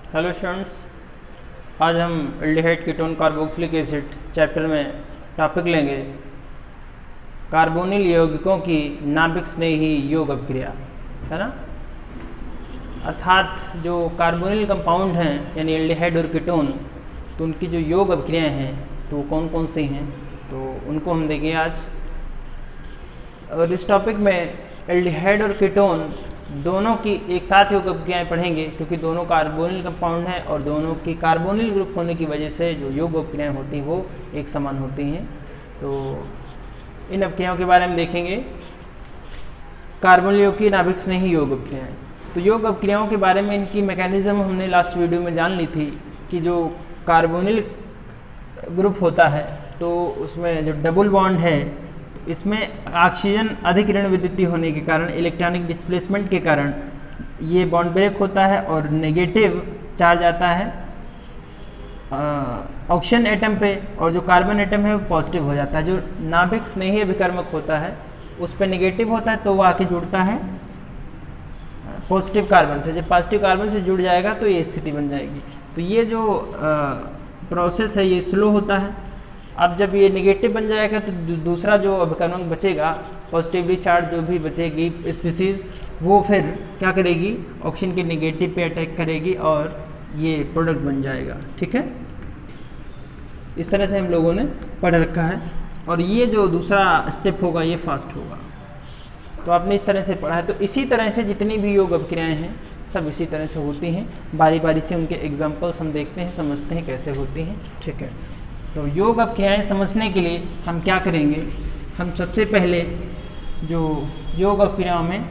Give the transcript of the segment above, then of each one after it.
Hello students, आज हम aldehyde ketone carboxylic acid chapter में टॉपिक लेंगे कार्बोनिल यौगिकों की नाभिक स्नेही योग अपक्रिया, है ना। अर्थात जो कार्बोनिल कंपाउंड हैं यानी एल्डिहाइड और कीटोन, तो उनकी जो योग अपक्रियाएं हैं तो वो कौन कौन सी हैं, तो उनको हम देखेंगे आज। और इस टॉपिक में एल्डिहाइड और कीटोन दोनों की एक साथ योग अपक्रियाएं पढ़ेंगे, क्योंकि दोनों कार्बोनिल कंपाउंड हैं और दोनों की कार्बोनिल ग्रुप होने की वजह से जो योग अपक्रियाएं होती हैं वो एक समान होती हैं। तो इन अपक्रियाओं के बारे में देखेंगे। कार्बोनिल योग की नाभिक स्नेही योग अपक्रियाएं। तो योग अपक्रियाओं के बारे में इनकी मैकेनिज्म हमने लास्ट वीडियो में जान ली थी कि जो कार्बोनिल ग्रुप होता है तो उसमें जो डबल बॉन्ड है, इसमें ऑक्सीजन अधिक ऋण विद्युतीय होने के कारण, इलेक्ट्रॉनिक डिस्प्लेसमेंट के कारण ये बॉन्ड ब्रेक होता है और नेगेटिव चार्ज आता है ऑक्सीजन एटम पे, और जो कार्बन एटम है वो पॉजिटिव हो जाता है। जो नाभिक स्नेही अभिकर्मक होता है उस पर नेगेटिव होता है तो वो आके जुड़ता है पॉजिटिव कार्बन से। जब पॉजिटिव कार्बन से जुड़ जाएगा तो ये स्थिति बन जाएगी। तो ये जो प्रोसेस है ये स्लो होता है। अब जब ये नेगेटिव बन जाएगा तो दूसरा जो अभिकर्मक बचेगा, पॉजिटिवली चार्ज जो भी बचेगी स्पीसीज, वो फिर क्या करेगी, ऑक्सीजन के नेगेटिव पे अटैक करेगी और ये प्रोडक्ट बन जाएगा। ठीक है, इस तरह से हम लोगों ने पढ़ रखा है। और ये जो दूसरा स्टेप होगा ये फास्ट होगा, तो आपने इस तरह से पढ़ा है। तो इसी तरह से जितनी भी योग अपक्रियाएं हैं सब इसी तरह से होती हैं। बारी बारी से उनके एग्जाम्पल्स हम देखते हैं, समझते हैं कैसे होती हैं। ठीक है, तो योग अपक्रियाएं समझने के लिए हम क्या करेंगे, हम सबसे पहले जो योग अपक्रियाओं में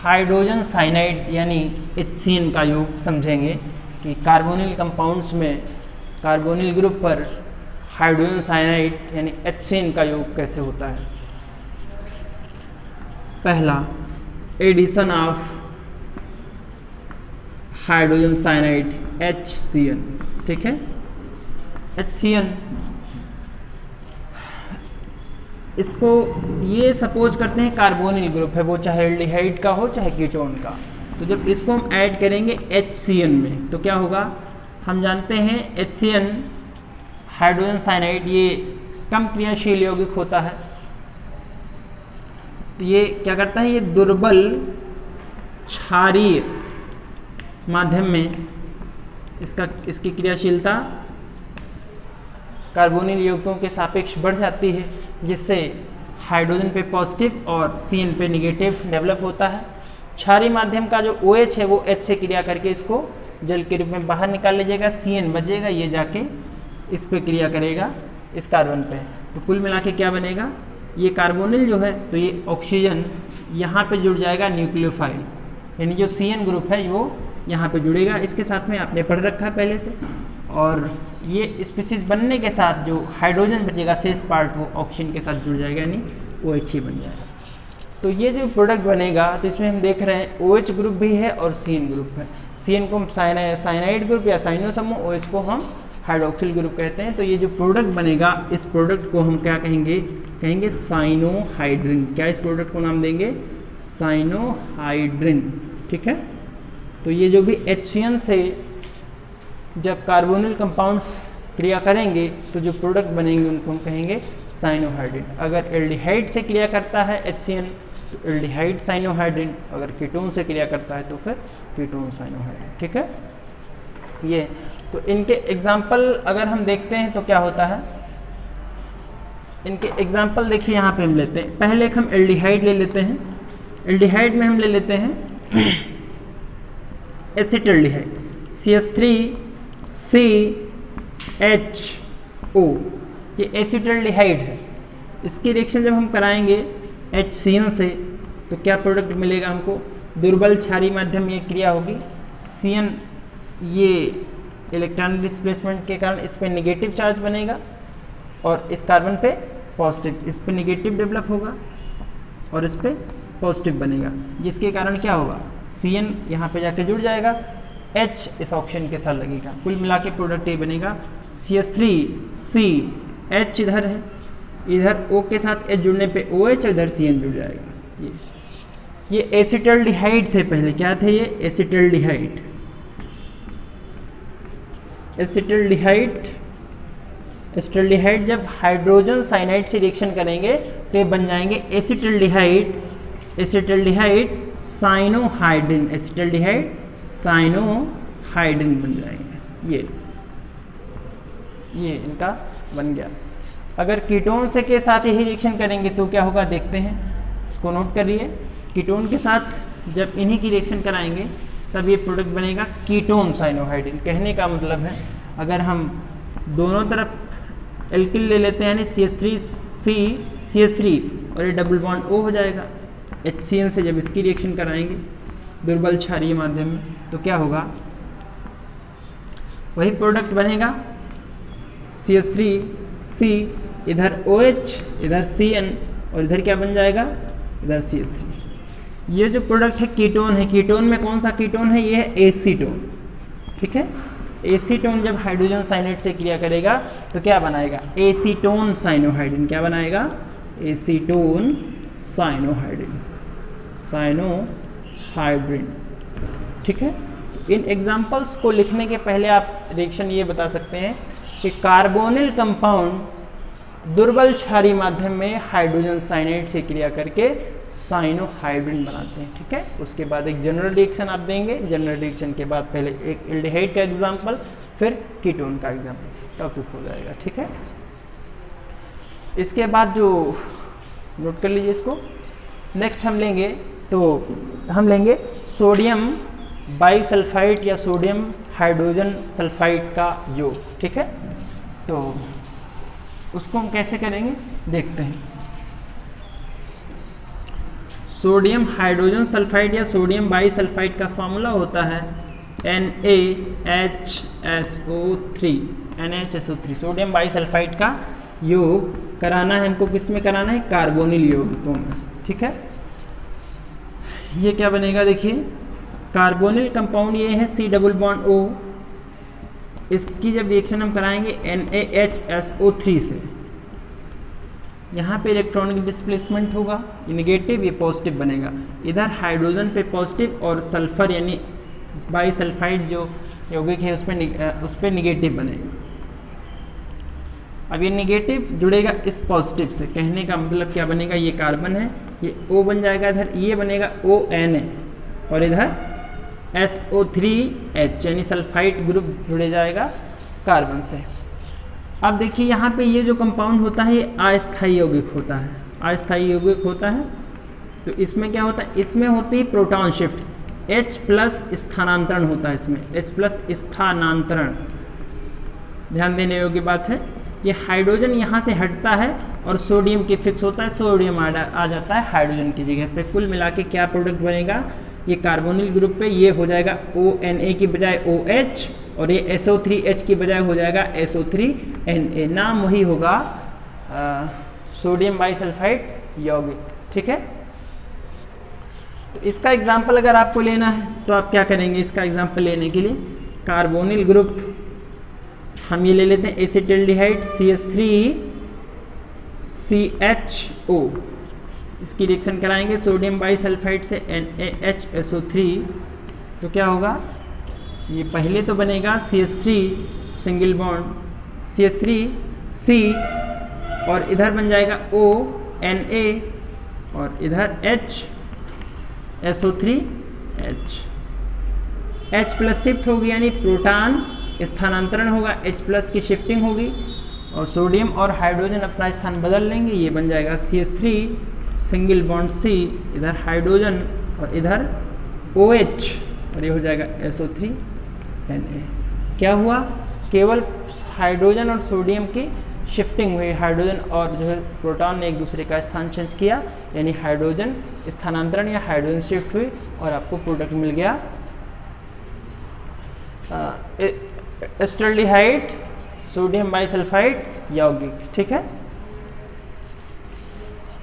हाइड्रोजन साइनाइड यानी HCN का योग समझेंगे कि कार्बोनिल कंपाउंड्स में कार्बोनिल ग्रुप पर हाइड्रोजन साइनाइड यानी HCN का योग कैसे होता है। पहला, addition of hydrogen cyanide HCN। ठीक है, HCN, इसको ये सपोज करते हैं कार्बोनिल ग्रुप है, वो चाहे एल्डिहाइड का हो चाहे कीटोन का। तो जब इसको हम ऐड करेंगे HCN में तो क्या होगा, हम जानते हैं HCN हाइड्रोजन साइनाइड ये कम क्रियाशील यौगिक होता है। तो ये क्या करता है, ये दुर्बल क्षारीय माध्यम में इसकी क्रियाशीलता कार्बोनिल यौगिकों के सापेक्ष बढ़ जाती है, जिससे हाइड्रोजन पे पॉजिटिव और CN पे नेगेटिव डेवलप होता है। क्षारीय माध्यम का जो OH है वो H से क्रिया करके इसको जल के रूप में बाहर निकाल लीजिएगा, CN बचेगा, ये जाके इस पे क्रिया करेगा इस कार्बन पे। तो कुल मिला के क्या बनेगा, ये कार्बोनिल जो है तो ये ऑक्सीजन यहाँ पे जुड़ जाएगा न्यूक्लियोफाइल, यानी जो CN ग्रुप है वो यहाँ पे जुड़ेगा। इसके साथ में आपने पढ़ रखा है पहले से। और ये स्पीसीज बनने के साथ जो हाइड्रोजन बचेगा शेष पार्ट वो ऑक्सीजन के साथ जुड़ जाएगा, यानी OH ही बन जाएगा। तो ये जो प्रोडक्ट बनेगा तो इसमें हम देख रहे हैं OH ग्रुप भी है और CN ग्रुप है। CN को हम साइनाइड ग्रुप या साइनो समूह, OH को हम हाइड्रोक्सिल ग्रुप कहते हैं। तो ये जो प्रोडक्ट बनेगा इस प्रोडक्ट को हम क्या कहेंगे, कहेंगे साइनोहाइड्रिन। क्या इस प्रोडक्ट को नाम देंगे, साइनोहाइड्रिन। ठीक है, तो ये जो भी HCN से जब कार्बोनिल कंपाउंड्स क्रिया करेंगे तो जो प्रोडक्ट बनेंगे उनको हम कहेंगे साइनोहाइड्रिन। अगर एल्डिहाइड से क्रिया करता है HCN तो एल्डिहाइड साइनोहाइड्रिन, अगर कीटोन से क्रिया करता है तो फिर कीटोन साइनोहाइड्रिन। ठीक है, ये तो इनके एग्जाम्पल अगर हम देखते हैं तो क्या होता है, इनके एग्जाम्पल देखिए यहाँ पे हम लेते हैं। पहले एक हम एल्डिहाइड ले लेते हैं। एल्डिहाइड में हम ले लेते हैं एसिटाल्डिहाइड, CH3CHO, ये एसिटाल्डिहाइड है। इसकी रिएक्शन जब हम कराएंगे HCN से तो क्या प्रोडक्ट मिलेगा हमको, दुर्बल क्षारीय माध्यम में क्रिया होगी। CN ये इलेक्ट्रॉनिक डिस्प्लेसमेंट के कारण इस पे नेगेटिव चार्ज बनेगा और इस कार्बन पे पॉजिटिव, इस पे नेगेटिव डेवलप होगा और इस पे पॉजिटिव बनेगा, जिसके कारण क्या होगा, CN यहाँ पे जाके जुड़ जाएगा, H इस ऑक्सीजन के साथ लगेगा। कुल मिला के प्रोडक्ट ये बनेगा CH3CH इधर है, इधर O के साथ H जुड़ने पे OH, इधर CN जुड़ जाएगा। ये एसिटाल्डिहाइड थे, पहले क्या थे ये एसिटाल्डिहाइड, एसिटल्डिहाइड, एसिटल्डिहाइड जब हाइड्रोजन साइनाइड से रिएक्शन करेंगे तो ये बन जाएंगे acetaldehyde, acetaldehyde cyanohydrin, acetaldehyde cyanohydrin बन जाएंगे। ये इनका बन गया। अगर कीटोन से के साथ यही रिएक्शन करेंगे तो क्या होगा देखते हैं, इसको नोट करिए। कीटोन के साथ जब इन्हीं की रिएक्शन कराएंगे तब ये प्रोडक्ट बनेगा कीटोन साइनोहाइड्रिन। कहने का मतलब है अगर हम दोनों तरफ एल्किल ले लेते हैं यानी CH3 और ये डबल बॉन्ड O हो जाएगा। HCN से जब इसकी रिएक्शन कराएंगे दुर्बल क्षारीय माध्यम में तो क्या होगा, वही प्रोडक्ट बनेगा CH3C, इधर OH, इधर CN और इधर क्या बन जाएगा, इधर CH3। ये जो प्रोडक्ट है कीटोन में कौन सा कीटोन है, ये है एसीटोन। ठीक है, एसीटोन जब हाइड्रोजन साइनाइड से क्रिया करेगा तो क्या बनाएगा, एसीटोन साइनोहाइड्रिन। क्या बनाएगा, एसीटोन साइनोहाइड्रिन, साइनोहाइड्रिन। ठीक है, इन एग्जांपल्स को लिखने के पहले आप रिएक्शन ये बता सकते हैं कि कार्बोनिल कंपाउंड दुर्बल क्षारीय माध्यम में हाइड्रोजन साइनाइड से क्रिया करके साइनोहाइड्रिन बनाते हैं। ठीक है, उसके बाद एक जनरल रिएक्शन आप देंगे, जनरल रिएक्शन के बाद पहले एक एल्डिहाइड का एग्जांपल, फिर कीटोन का एग्जांपल, टॉपिक हो जाएगा। ठीक है, इसके बाद जो नोट कर लीजिए इसको, नेक्स्ट हम लेंगे तो हम लेंगे सोडियम बाइसल्फाइड या सोडियम हाइड्रोजन सल्फाइड का योग। ठीक है, तो उसको हम कैसे करेंगे देखते हैं। सोडियम हाइड्रोजन सल्फाइड या सोडियम बाइसल्फाइड का फॉर्मूला होता है NaHSO3। सोडियम बाइसल्फाइड का योग कराना है हमको, किस में कराना है, कार्बोनिल यौगिकों में। ठीक है, ये क्या बनेगा देखिए, कार्बोनिल कंपाउंड ये है C डबल बॉन्ड O, इसकी जब रिएक्शन हम कराएंगे NaHSO3 से, यहाँ पे इलेक्ट्रॉनिक डिस्प्लेसमेंट होगा, ये निगेटिव ये पॉजिटिव बनेगा। इधर हाइड्रोजन पे पॉजिटिव और सल्फर यानी बाइसल्फाइड जो यौगिक है उस पर निगेटिव बनेगा। अब ये निगेटिव जुड़ेगा इस पॉजिटिव से, कहने का मतलब क्या बनेगा, ये कार्बन है, ये O बन जाएगा, इधर ये बनेगा ONA और इधर SO3H यानी सल्फाइड ग्रुप जुड़े जाएगा कार्बन से। अब देखिए यहाँ पे ये जो कंपाउंड होता है ये अस्थायी यौगिक होता है, अस्थायी यौगिक होता है। तो इसमें क्या होता है, इसमें होती है प्रोटॉन शिफ्ट, H प्लस स्थानांतरण होता है इसमें, H प्लस स्थानांतरण, ध्यान देने योग्य बात है। ये हाइड्रोजन यहाँ से हटता है और सोडियम के फिक्स होता है, सोडियम आ जाता है हाइड्रोजन की जगह पे। कुल मिला के क्या प्रोडक्ट बनेगा, ये कार्बोनिल ग्रुप पे ये हो जाएगा ONA की बजाय OH और ये SO3H की बजाय हो जाएगा SO3Na, नाम वही होगा सोडियम बाइसल्फाइड यौगिक। ठीक है, तो इसका एग्जाम्पल अगर आपको लेना है तो आप क्या करेंगे, इसका एग्जाम्पल लेने के लिए कार्बोनिल ग्रुप हम ये ले लेते हैं एसिटल्डिहाइड CH3CHO, इसकी रिएक्शन कराएंगे सोडियम बाइसल्फाइड से NaHSO3, तो क्या होगा, ये पहले तो बनेगा CH3 सिंगल बॉन्ड CH3C और इधर बन जाएगा ONA और इधर HSO3H, H प्लस शिफ्ट होगी यानी प्रोटॉन स्थानांतरण होगा, H प्लस की शिफ्टिंग होगी और सोडियम और हाइड्रोजन अपना स्थान बदल लेंगे, ये बन जाएगा CH3 सिंगल बॉन्ड C, इधर हाइड्रोजन और इधर OH और ये हो जाएगा SO3Na। क्या हुआ, केवल हाइड्रोजन और सोडियम की शिफ्टिंग हुई, हाइड्रोजन और जो है प्रोटॉन ने एक दूसरे का स्थान चेंज किया, यानी हाइड्रोजन स्थानांतरण या हाइड्रोजन शिफ्ट हुई और आपको प्रोडक्ट मिल गया एसिटल्डिहाइड सोडियम बाइसल्फाइड यौगिक। ठीक है,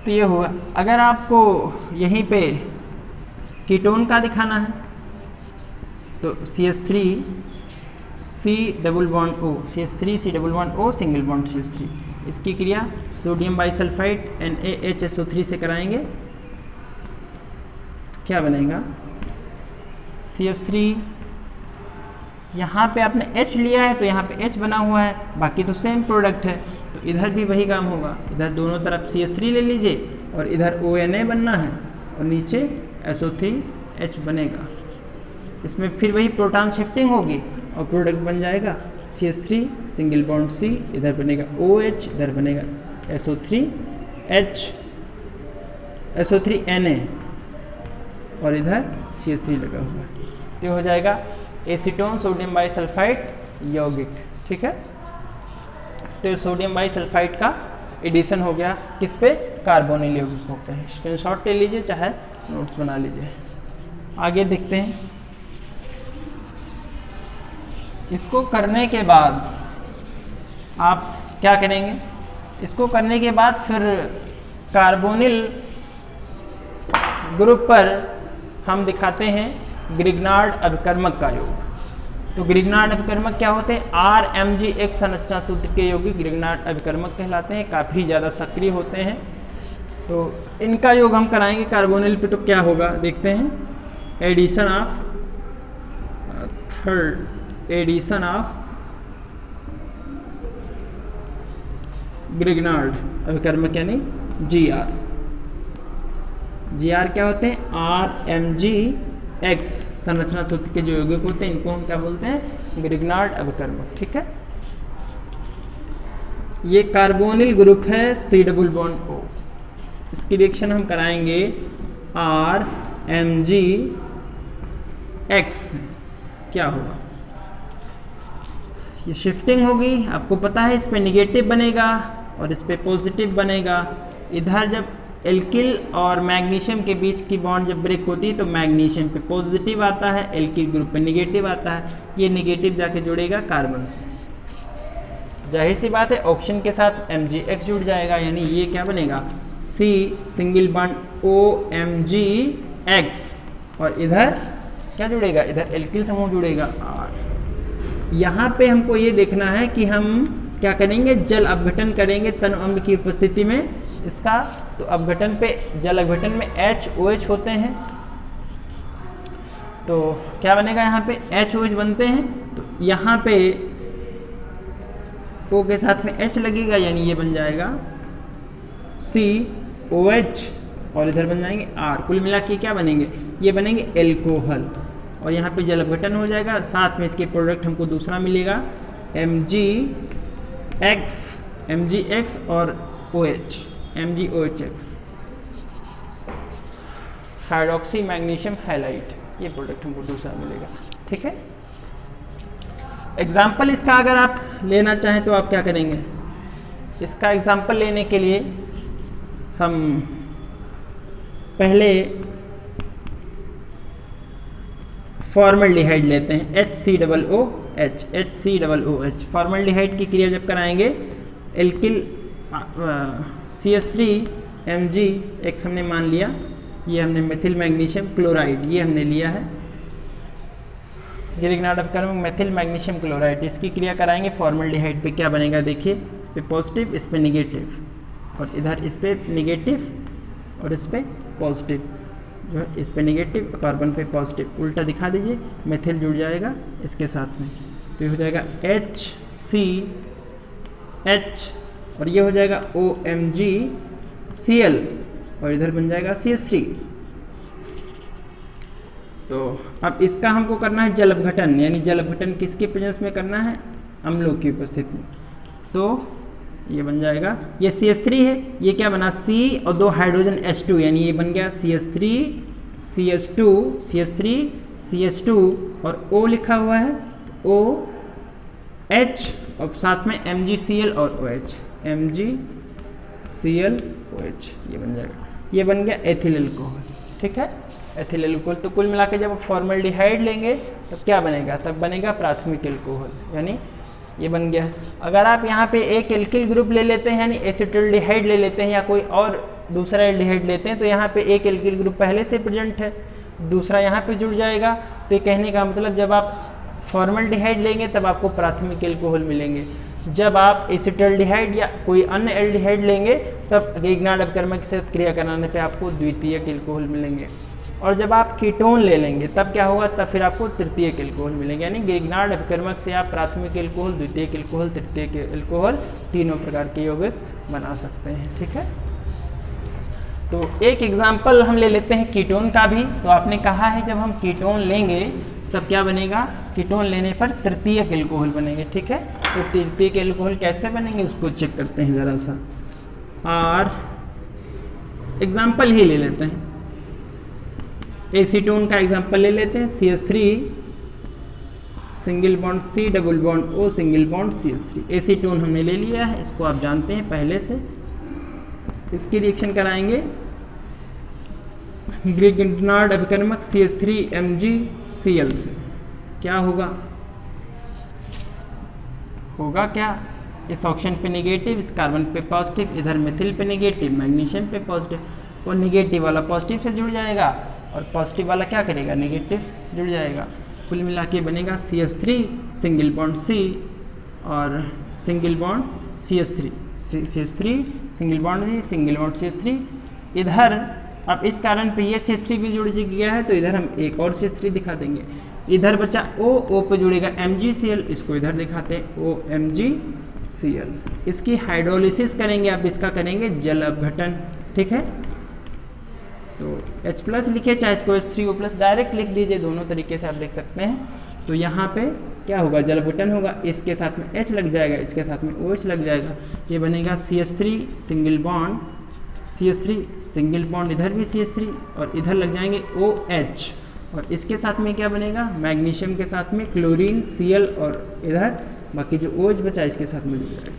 तो ये हुआ। अगर आपको यहीं पे कीटोन का दिखाना है तो CH3C double bond O, CH3C double bond O single bond CH3, इसकी क्रिया सोडियम बाइसल्फाइड NaHSO3 से कराएंगे, क्या बनेगा, CH3 यहाँ पे आपने H लिया है तो यहाँ पे H बना हुआ है, बाकी तो सेम प्रोडक्ट है, तो इधर भी वही काम होगा। इधर दोनों तरफ CH3 ले लीजिए और इधर ONA बनना है और नीचे SO3H बनेगा। इसमें फिर वही प्रोटॉन शिफ्टिंग होगी और प्रोडक्ट बन जाएगा CH3 सिंगल बॉन्ड C, इधर बनेगा OH, इधर बनेगा SO3H, SO3Na और इधर CH3 लगा हुआ है। तो हो जाएगा एसीटोन सोडियम बाइसल्फाइड यौगिक। ठीक है, तो सोडियम बाइसल्फाइड का एडिशन हो गया किस पे, कार्बोनिल यौगिकों पे। स्क्रीनशॉट ले लीजिए चाहे नोट्स बना लीजिए। आगे देखते हैं। इसको करने के बाद आप क्या करेंगे, इसको करने के बाद फिर कार्बोनिल ग्रुप पर हम दिखाते हैं ग्रिग्नार्ड अभिकर्मक का योग। तो ग्रिग्नार्ड अभिकर्मक क्या होते हैं, RMgX संरचना सूत्र के यौगिक ग्रिग्नार्ड अभिकर्मक कहलाते हैं, काफी ज्यादा सक्रिय होते हैं। तो इनका योग हम कराएंगे कार्बोनिल पे, तो क्या होगा देखते हैं। एडिशन ऑफ ग्रिग्नार्ड अभिकर्मक यानी GR क्या होते हैं, RMgX संरचना सूत्र के जो यौगिक होते हैं इनको हम क्या बोलते हैं, ग्रिग्नार्ड अभिकर्मक। ठीक है, ये कार्बोनिल ग्रुप है C डबल बॉन्ड O। इसकी रिएक्शन हम कराएंगे RMgX। क्या होगा, ये शिफ्टिंग होगी, आपको पता है, इस पे निगेटिव बनेगा और इस पे पॉजिटिव बनेगा। इधर जब एल्किल और मैग्नीशियम के बीच की बॉन्ड जब ब्रेक होती है तो मैग्नीशियम पे पॉजिटिव आता है, एल्किल ग्रुप पे निगेटिव आता है। ये निगेटिव जाके जुड़ेगा कार्बन से, जाहिर सी बात है ऑक्सीजन के साथ MgX जुड़ जाएगा, यानी ये क्या बनेगा, C सिंगल बॉन्ड OMgX और इधर क्या जुड़ेगा, इधर एल्किल समूह जुड़ेगा R। यहाँ पे हमको ये देखना है कि हम क्या करेंगे, जल अपघटन करेंगे तनु अम्ल की उपस्थिति में इसका। तो अपघटन पे, जल अपघटन में HOH होते हैं, तो क्या बनेगा, यहाँ पे HOH बनते हैं, तो यहाँ पे O के साथ में H लगेगा, यानी ये बन जाएगा COH और इधर बन जाएंगे R। कुल मिला के क्या बनेंगे, ये बनेंगे एल्कोहल और यहाँ पे जल अपघटन हो जाएगा। साथ में इसके प्रोडक्ट हमको दूसरा मिलेगा MgX और OH, MgOHX, hydroxy magnesium halide, ये प्रोडक्ट हमको दूसरा मिलेगा। ठीक है, एग्जाम्पल इसका अगर आप लेना चाहें तो आप क्या करेंगे, इसका एग्जाम्पल लेने के लिए हम पहले फॉर्मल्डिहाइड लेते हैं, HCOOH। फॉर्मल्डिहाइड की क्रिया जब कराएंगे, एल्किल CH3Mg हमने मान लिया, ये हमने मेथिल मैग्नीशियम क्लोराइड ये हमने लिया है, ग्रिग्नार्ड अभिकर्मक मेथिल मैग्नीशियम क्लोराइड। इसकी क्रिया कराएंगे फॉर्मल्डिहाइड पे, क्या बनेगा देखिए, इस पे पॉजिटिव, इस पे निगेटिव और इधर इस पे निगेटिव और इस पे पॉजिटिव, जो है इस पे निगेटिव, कार्बन पे पॉजिटिव, उल्टा दिखा दीजिए, मेथिल जुड़ जाएगा इसके साथ में, तो ये हो जाएगा HCH और ये हो जाएगा OMgCl और इधर बन जाएगा CH3। तो अब इसका हमको करना है जल अपघटन, यानी जल अपघटन किसके प्रेजेंस में करना है, अम्लों की उपस्थिति में। तो ये बन जाएगा, ये CH3 है, ये क्या बना C और दो हाइड्रोजन H2, यानी ये बन गया CH3 CH2 CH3 CH2 और O लिखा हुआ है, OH और साथ में MgCl और OH, MgCl OH, ये बन जाएगा, ये बन गया एथिल अल्कोहल। ठीक है, एथिल अल्कोहल। तो कुल मिला के जब आप फॉर्मल्डिहाइड लेंगे तो क्या बनेगा, तब बनेगा प्राथमिक अल्कोहल, यानी ये बन गया। अगर आप यहाँ पे एक एल्किल ग्रुप ले लेते हैं, यानी एसिटिल्डिहाइड ले लेते हैं या कोई और दूसरा एल्डिहाइड लेते हैं, तो यहाँ पे एक एल्किल ग्रुप पहले से प्रेजेंट है, दूसरा यहाँ पे जुड़ जाएगा। तो ये कहने का मतलब जब आप फॉर्मल्डिहाइड लेंगे तब आपको प्राथमिक एल्कोहल मिलेंगे, जब आप एसिटिल्डिहाइड या कोई अन्य एल्डिहाइड लेंगे तब ग्रिग्नार्ड अभिकर्मक के साथ क्रिया कराने पे आपको द्वितीयक एल्कोहल मिलेंगे। और जब आप कीटोन ले लेंगे तब क्या होगा, तब फिर आपको तृतीयक एल्कोहल मिलेंगे। यानी ग्रिग्नार्ड अभिकर्मक से आप प्राथमिक एल्कोहल, द्वितीयक एल्कोहल, तृतीयक एल्कोहल तीनों प्रकार के यौगिक बना सकते हैं। ठीक है, तो एक एग्जाम्पल हम ले लेते हैं कीटोन का भी। तो आपने कहा है जब हम कीटोन लेंगे तब क्या बनेगा, कीटोन लेने पर तृतीयक एल्कोहल बनेंगे। ठीक है, तो तृतीयक एल्कोहल कैसे बनेंगे उसको चेक करते हैं जरा सा, और एग्जाम्पल ही ले लेते हैं। एसीटोन का एग्जाम्पल ले लेते हैं, CH3 single bond C double bond O single bond CH3। Acetone हमने ले लिया है, इसको आप जानते हैं पहले से। इसकी रिएक्शन कराएंगे ग्रिग्नार्ड अभिकर्मक CH3MgCl से, क्या होगा, होगा क्या, इस ऑक्सीजन पे नेगेटिव, इस कार्बन पे पॉजिटिव, इधर मिथिल पे नेगेटिव, मैग्नीशियम पे पॉजिटिव, और नेगेटिव वाला पॉजिटिव से जुड़ जाएगा और पॉजिटिव वाला क्या करेगा, नेगेटिव से जुड़ जाएगा। कुल मिला के बनेगा CH3 सिंगल बॉन्ड C और single bond CH3 single bond जी, सिंगल बॉन्ड CH3। इधर अब इस कारण पे ये CH3 भी जुड़ गया है, तो इधर हम एक और CH3 दिखा देंगे। इधर बचा O पे जुड़ेगा MgCl, इसको इधर दिखाते हैं OMgCl। इसकी हाइड्रोलिसिस करेंगे, अब इसका करेंगे जल अपघटन। ठीक है, तो H+ लिखे, चाहे इसको H3O+ डायरेक्ट लिख दीजिए, दोनों तरीके से आप देख सकते हैं। तो यहाँ पे क्या होगा, जल अपघटन होगा, इसके साथ में H लग जाएगा, इसके साथ में OH लग जाएगा, ये बनेगा CH3 single bond CH3 single bond, इधर भी CH3 और इधर लग जाएंगे OH, और इसके साथ में क्या बनेगा, मैग्नीशियम के साथ में क्लोरीन Cl, और इधर बाकी जो OH बचा इसके साथ में जुड़ जाएगा।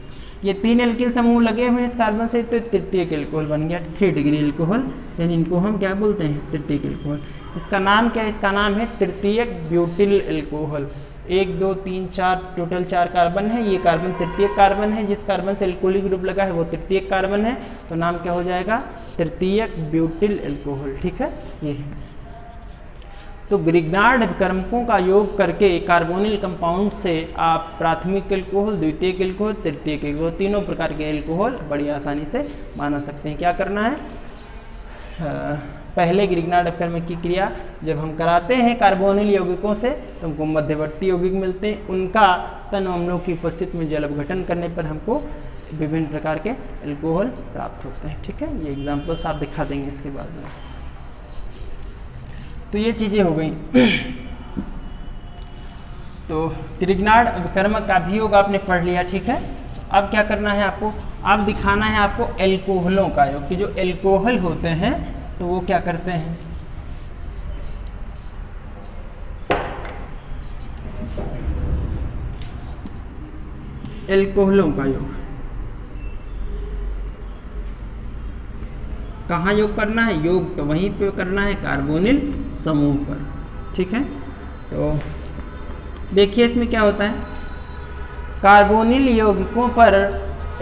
ये 3 एल्किल समूह लगे हुए हैं इस कार्बन से, तो तृतीयक एल्कोहल बन गया, 3 डिग्री एल्कोहल, यानी इनको हम क्या बोलते हैं, तृतीयक एल्कोहल। इसका नाम क्या है, इसका नाम है तृतीयक ब्यूटिल एल्कोहल। 1 2 3 4 टोटल 4 कार्बन है, ये कार्बन तृतीयक कार्बन है, जिस कार्बन से एल्कोहलिक ग्रुप लगा है वो तृतीयक कार्बन है, तो नाम क्या हो जाएगा, तृतीयक ब्यूटिल एल्कोहल। ठीक है, ये है। तो ग्रिग्नार्ड अभिकर्मकों का योग करके कार्बोनिल कंपाउंड से आप प्राथमिक एल्कोहल, द्वितीयक एल्कोहल, तृतीयक एल्कोहल, तीनों प्रकार के एल्कोहल बड़ी आसानी से बना सकते हैं। क्या करना है, पहले ग्रिग्नार्ड अभिकर्मक की क्रिया जब हम कराते हैं कार्बोनिल यौगिकों से तो हमको मध्यवर्ती यौगिक मिलते हैं, उनका तन अम्लों की उपस्थिति में जल अपघटन करने पर हमको विभिन्न प्रकार के एल्कोहल प्राप्त होते हैं। ठीक है, ये एग्जाम्पल्स आप दिखा देंगे इसके बाद में। तो ये चीजें हो गई। तो ग्रिग्नार्ड अभिकर्मक का भी योग आपने पढ़ लिया। ठीक है, अब क्या करना है आपको, अब दिखाना है आपको एल्कोहलों का योग, कि जो एल्कोहल होते हैं तो वो क्या करते हैं। एल्कोहलों का योग कहाँ योग करना है, योग तो वहीं पे करना है, कार्बोनिल समूह पर। ठीक है, तो देखिए इसमें क्या होता है, कार्बोनिल यौगिकों पर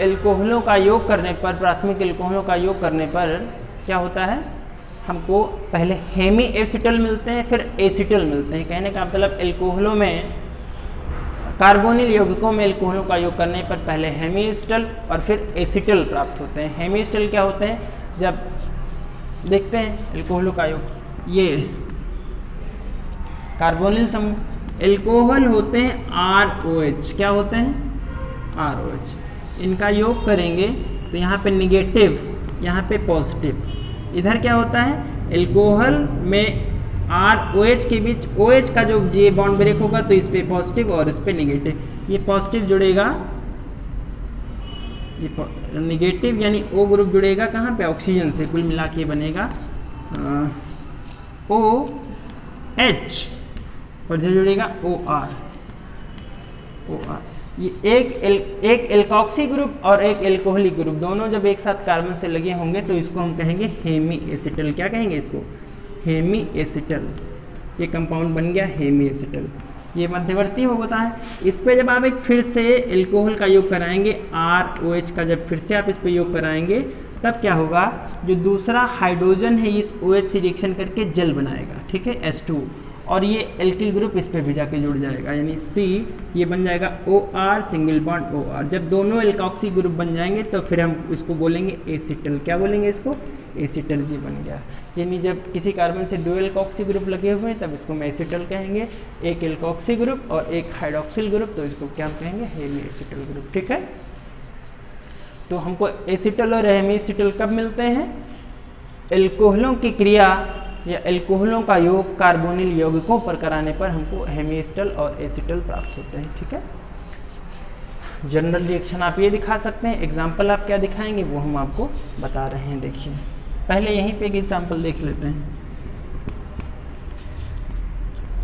एल्कोहलों का योग करने पर, प्राथमिक एल्कोहलों का योग करने पर क्या होता है, हमको पहले हेमी एसिटल मिलते हैं, फिर एसिटल मिलते हैं। कहने का मतलब एल्कोहलों में, कार्बोनिल यौगिकों में एल्कोहलों का योग करने पर पहले हेमी एसिटल और फिर एसिटल प्राप्त होते हैं। हेमी एसिटल क्या होते हैं, जब देखते हैं एल्कोहलों का योग, ये कार्बोनिल समूह एल्कोहल होते हैं ROH, क्या होते हैं, ROH। इनका योग करेंगे तो यहाँ पे निगेटिव, यहाँ पे पॉजिटिव। इधर क्या होता है, एल्कोहल में ROH के बीच OH का जो J बॉन्ड ब्रेक होगा तो इस पे पॉजिटिव और इस पे निगेटिव, ये पॉजिटिव जुड़ेगा, ये निगेटिव यानी O ग्रुप जुड़ेगा कहाँ पे, ऑक्सीजन से। कुल मिला के बनेगा OH और इधर जुड़ेगा OR। ये एक एल्कोक्सी ग्रुप और एक एल्कोहलिक ग्रुप, दोनों जब एक साथ कार्बन से लगे होंगे तो इसको हम कहेंगे हेमी एसिटल। क्या कहेंगे इसको, हेमी एसिटल। ये कंपाउंड बन गया हेमी एसिटल, ये मध्यवर्ती होता है। इस पे जब आप एक फिर से एल्कोहल का योग कराएंगे, ROH का जब फिर से आप इस पे योग कराएंगे तब क्या होगा, जो दूसरा हाइड्रोजन है इस OH से रिएक्शन करके जल बनाएगा। ठीक है, H2, और ये एल्किल ग्रुप इस पे भी जाके जुड़ जाएगा, यानी C ये बन जाएगा OR सिंगल बॉन्ड OR। जब दोनों एल्कोक्सी ग्रुप बन जाएंगे तो फिर हम इसको बोलेंगे एसिटल। क्या बोलेंगे इसको? एसिटल। ये बन गया। यानी जब किसी कार्बन से 2 एल्कोक्सी ग्रुप लगे हुए हैं तब इसको हम एसिटल कहेंगे, एक एल्कोक्सी ग्रुप और एक हाइड्रोक्सिल ग्रुप तो इसको क्या कहेंगे? Hemiacetal group. ठीक है, तो हमको एसिटल और हेमी एसिटल कब मिलते हैं? एल्कोहलों की क्रिया या एल्कोहलों का योग कार्बोनिल यौगिकों पर कराने पर हमको हेमी एसिटल और एसिटल प्राप्त होते हैं। ठीक है, जनरल रिएक्शन आप ये दिखा सकते हैं, एग्जाम्पल आप क्या दिखाएंगे वो हम आपको बता रहे हैं। देखिए पहले यहीं पे एक एग्जाम्पल देख लेते हैं।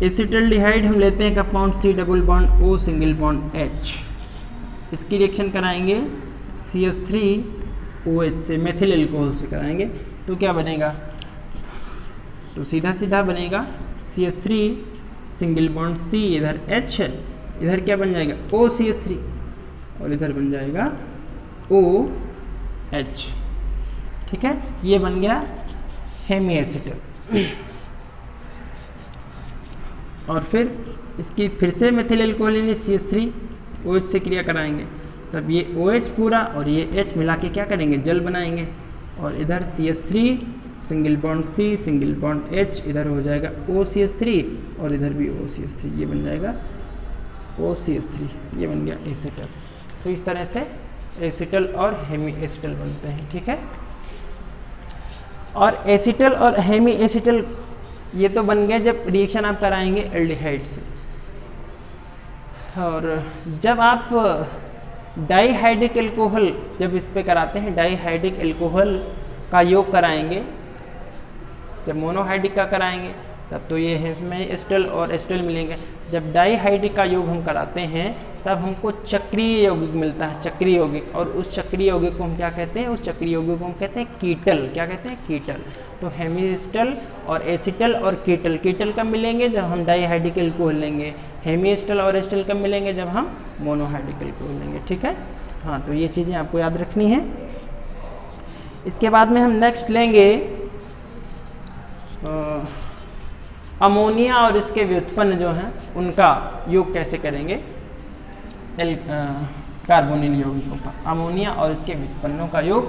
एसिटल्डिहाइड हम लेते हैं compound C double bond O single bond H। इसकी रिएक्शन कराएंगे CH3OH से, मेथिल एल्कोहल से कराएंगे तो क्या बनेगा? तो सीधा सीधा बनेगा CH3 सिंगल बॉन्ड C, इधर H है, इधर क्या बन जाएगा? OCH3 और इधर बन जाएगा OH। ठीक है, ये बन गया हेमी एसिटल। और फिर इसकी फिर से मेथिल एल्कोहल यानी CH3OH से क्रिया कराएंगे, तब ये OH पूरा और ये H मिला के क्या करेंगे? जल बनाएंगे। और इधर CH3 single bond C single bond H, इधर हो जाएगा OCH3 और इधर भी OCH3, ये बन जाएगा OCH3, ये बन गया एसिटल। तो इस तरह से एसिटल और हेमी एसिटल बनते हैं। ठीक है, और एसिटल और हेमी एसिटल ये तो बन गए जब रिएक्शन आप कराएंगे एल्डिहाइड से। और जब आप डाइहाइड्रिक एल्कोहल जब इस पे कराते हैं, डाइहाइड्रिक एल्कोहल का योग कराएंगे, जब मोनोहाइड्रिक का कराएंगे तब तो ये हेमी एसिटल और एसिटल मिलेंगे। जब डाइहाइड्रिक का योग हम कराते हैं तब हमको चक्रीय यौगिक मिलता है, चक्रीय यौगिक। और उस चक्रीय यौगिक को हम क्या कहते हैं? उस चक्रीय यौगिक को हम कहते हैं कीटल। क्या कहते हैं? कीटल। तो हेमी एसिटल और एसिटल और कीटल, कीटल कब मिलेंगे? जब हम डाइहाइड्रिक एल्कोहल लेंगे। हेमी एसिटल और एसिटल कब मिलेंगे? जब हम मोनोहाइड्रिक एल्कोहल लेंगे। ठीक है, हाँ, तो ये चीज़ें आपको याद रखनी है। इसके बाद में हम नेक्स्ट लेंगे अमोनिया और इसके व्युत्पन्न जो हैं उनका योग कैसे करेंगे कार्बोनिल यौगिकों का। अमोनिया और इसके व्युत्पन्नों का योग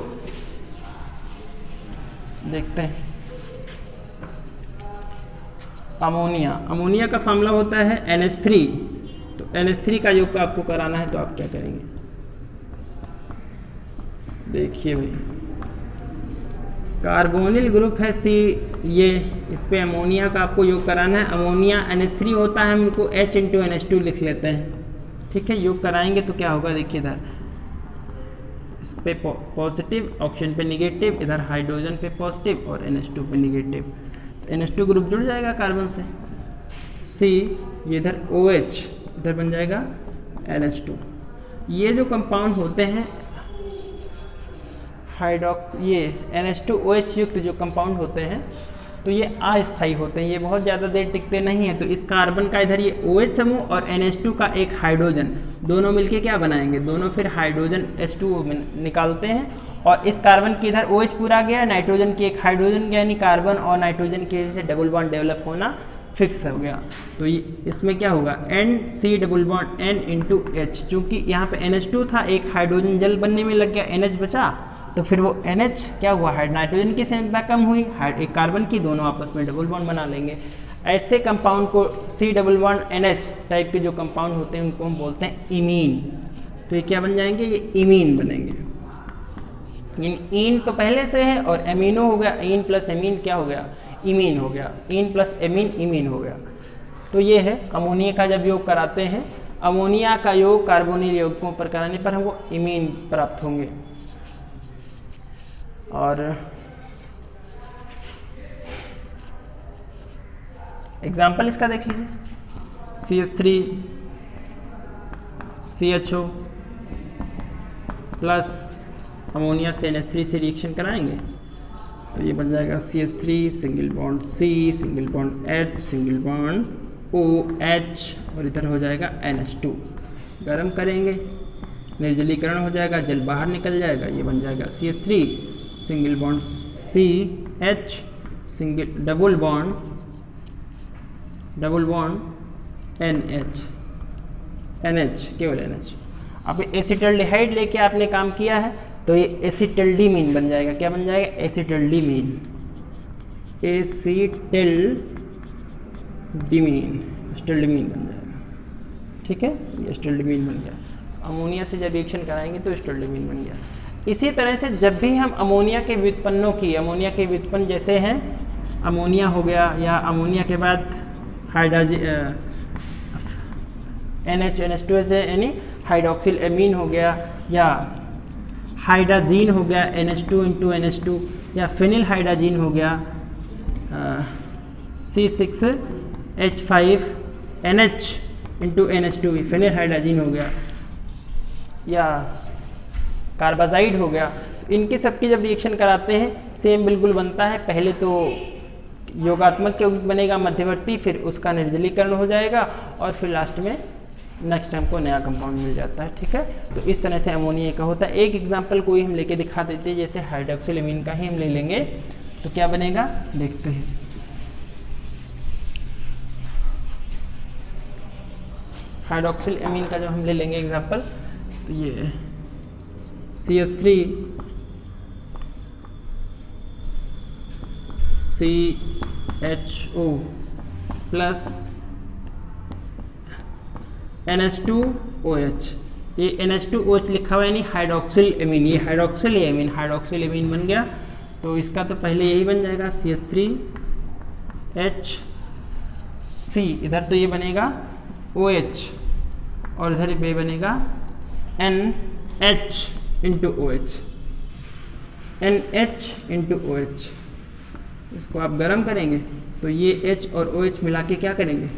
देखते हैं। अमोनिया का फॉर्मूला होता है NH3। तो NH3 का योग आपको कराना है तो आप क्या करेंगे? देखिए भाई, कार्बोनिल ग्रुप है C, ये इस पे अमोनिया का आपको योग कराना है। अमोनिया NH3 होता है, हम इनको H × NH2 लिख लेते हैं। ठीक है, योग कराएंगे तो क्या होगा? देखिए इधर इस पे पॉजिटिव, ऑक्सीजन पे निगेटिव, इधर हाइड्रोजन पे पॉजिटिव और NH2 पे निगेटिव। तो NH2 ग्रुप जुड़ जाएगा कार्बन से। C, ये इधर OH, इधर बन जाएगा NH2। ये जो कंपाउंड होते हैं ये NH2OH युक्त जो कंपाउंड होते हैं तो ये अस्थायी होते हैं, ये बहुत ज़्यादा देर टिकते नहीं हैं। तो इस कार्बन का इधर ये OH समूह और NH2 का एक हाइड्रोजन, दोनों मिलके क्या बनाएंगे? दोनों फिर हाइड्रोजन H2O निकालते हैं। और इस कार्बन की इधर OH पूरा गया, नाइट्रोजन की एक हाइड्रोजन गया, यानी कार्बन और नाइट्रोजन की वजह से डबल बॉन्ड डेवलप होना फिक्स हो गया। तो ये इसमें क्या होगा? NC double bond N × H। चूंकि यहाँ पे NH2 था, एक हाइड्रोजन जल बनने में लग गया, NH बचा, तो फिर वो NH क्या हुआ? नाइट्रोजन की संख्या कम हुई, एक कार्बन की, दोनों आपस में डबल बॉन्ड बना लेंगे। ऐसे कंपाउंड को C double bond NH type के जो कंपाउंड होते हैं उनको हम बोलते हैं इमीन। तो ये क्या बन जाएंगे? ये इमीन बनेंगे। इन तो पहले से है और एमिनो हो गया, इन प्लस एमीन क्या हो गया? इमीन हो गया। इन प्लस एमीन इमीन हो गया। तो ये है अमोनिया का जब योग कराते हैं, अमोनिया का योग कार्बोनिल यौगिकों पर कराने पर हमको इमीन प्राप्त होंगे। और एग्जाम्पल इसका देख लीजिए, CH3 CHO प्लस अमोनिया से NH3 से रिएक्शन कराएंगे तो ये बन जाएगा CH3 single bond C single bond H single bond OH और इधर हो जाएगा NH2। गर्म करेंगे, निर्जलीकरण हो जाएगा, जल बाहर निकल जाएगा, ये बन जाएगा CH3 single bond C H single double bond double bond NH, NH केवल NH। अब एसिटल्डिहाइड लेके आपने काम किया है तो ये एसिटल्डीमीन बन जाएगा। क्या बन जाएगा? एसिटल्डीमीन, एसिटल्डीमीन बन जाएगा। ठीक है, ये एसिटल्डीमीन बन गया। अमोनिया से जब रिएक्शन कराएंगे तो एसिटल्डीमीन बन गया। इसी तरह से जब भी हम अमोनिया के व्युत्पन्नों की, अमोनिया के व्युत्पन्न जैसे हैं अमोनिया हो गया, या अमोनिया के बाद NH2 यानी हाइड्रोक्सिल एमीन हो गया, या हाइड्राजीन हो गया NH2 या फिनिल हाइड्राजीन हो गया C6H5NH फिनिल हाइड्राजीन हो गया, या कार्बाजाइड हो गया। इनके सबकी जब रिएक्शन कराते हैं सेम बिल्कुल बनता है। पहले तो योगात्मक यौगिक बनेगा मध्यवर्ती, फिर उसका निर्जलीकरण हो जाएगा और फिर लास्ट में नेक्स्ट हमको नया कंपाउंड मिल जाता है। ठीक है, तो इस तरह से अमोनिया का होता है। एक एग्जांपल कोई हम लेके दिखा देते हैं, जैसे हाइड्रोक्सिल एमीन का ही हम ले लेंगे तो क्या बनेगा देखते हैं। हाइड्रोक्सिल एमीन का जब हम ले लेंगे एग्जांपल, तो ये CH3CHO प्लस NH2OH, ये NH2OH लिखा हुआ है यानी हाइड्रोक्सिल एमीन, ये हाइड्रोक्सिल एमीन बन गया। तो इसका तो पहले यही बन जाएगा CH3HC, इधर तो ये बनेगा OH और इधर ये बनेगा NH/OH। इसको आप गर्म करेंगे तो ये H और OH मिला के क्या करेंगे,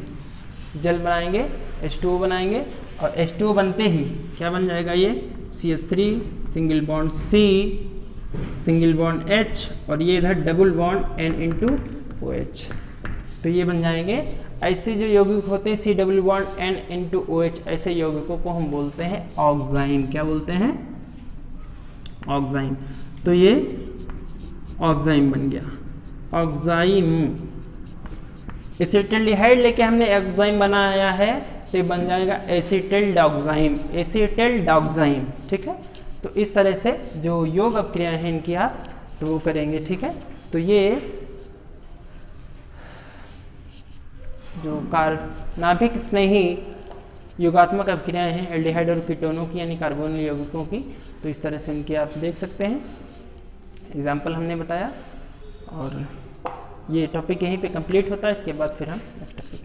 जल बनाएंगे, H2O बनाएंगे, और H2O बनते ही क्या बन जाएगा, ये CH3 single bond C single bond H और ये इधर डबल बॉन्ड N/OH। तो ये बन जाएंगे। ऐसे जो यौगिक होते हैं C डबल बॉन्ड N/OH, ऐसे यौगिकों को हम बोलते हैं ऑक्साइम। क्या बोलते हैं? ऑक्साइम। तो ये ऑक्साइम बन गया, ऑक्साइम। एसिटल्डिहाइड लेके हमने ऑक्साइम बनाया है तो ये बन जाएगा एसिटिल्डॉक्साइम, एसिटिल्डॉक्साइम। ठीक है, तो इस तरह से जो योग अपक्रियाएं हैं इनकी आप तो वो करेंगे। ठीक है, तो ये जो नाभिक स्नेही योगात्मक अपक्रियाएं हैं एल्डिहाइड और कीटोनों की यानी कार्बोनिल यौगिकों की, तो इस तरह से इनकी आप देख सकते हैं। एग्जाम्पल हमने बताया और ये टॉपिक यहीं पे कंप्लीट होता है। इसके बाद फिर हम नेक्स्ट टॉपिक